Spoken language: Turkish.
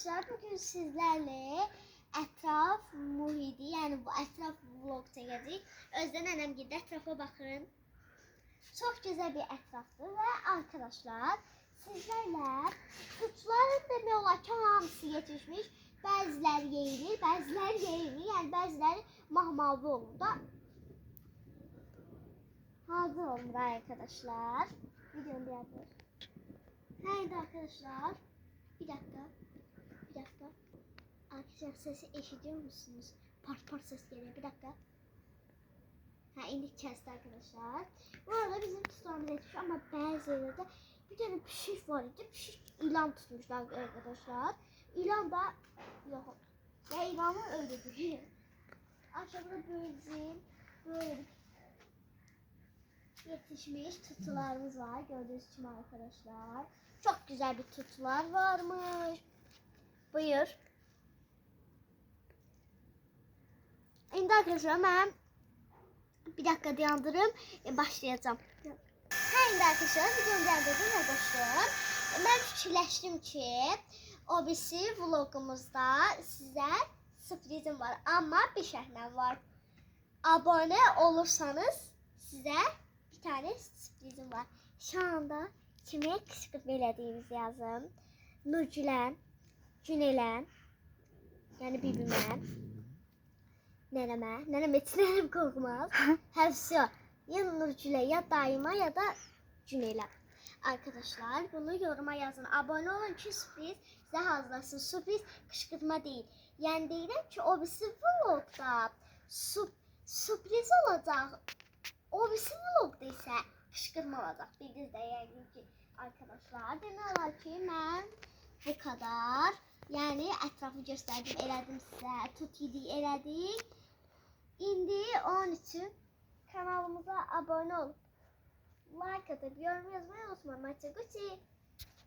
Arkadaşlar bugün sizlerle etraf muhiti yani bu etraf vlog çekeceğiz. Özden annem gibi etrafa bakın. Çok güzel bir etraftır ve arkadaşlar sizlerle kuşların demek olarken hamısı yetişmiş. Bazıları yeyilir, bazıları yeyilmir. Yani bazıları mahmavlı olur da. Hazır olun arkadaşlar. Videom bir yapıyor. Haydi arkadaşlar. Bir dakika. Arkadaşlar sesi eşitiyor musunuz? Part ses geliyor. Bir dakika. İndi kesti arkadaşlar. Bu arada bizim tutamız yetmiş ama bazı yerlerde bir tane pişik var idi. Pişik ilan tutmuşlar arkadaşlar. İlan da yok. Ya ilanı öyle değil. Aşağıda böyle yetişmiş tutularımız var. Gördüğünüz gibi arkadaşlar. Çok güzel bir tutular varmış. Buyur. Şimdi arkadaşlar ben bir dakika dayandırım başlayacağım. Şimdi arkadaşlar videomu dayandırdım ve başlıyorum. Ben fikirləşdim ki o birisi vlogumuzda size sürprizim var ama bir şərtlə var. Abone olursanız size bir tane sürprizim var. Şu anda kime kışkırt belediğimizi yazın. Nurgülən, Günelən, yani bibimən. Neneme için korkmaz. Hepsi ya Nurgül'e ya daima ya da Cüneyla. Arkadaşlar bunu yoruma yazın. Abone olun ki sürpriz size hazırlasın. Sürpriz kışkırtma değil. Yani değilim ki o birisi vlogda sürpriz olacak. O birisi vlogda ise kışkırtma olacak. Bildiğiniz de yani ki arkadaşlar demələr ki ben bu kadar. Yani etrafı gösterdim, elədim size. Tut yedi elədik. İndi onun için kanalımıza abone olup like atıp yorum yazmayı unutmayın.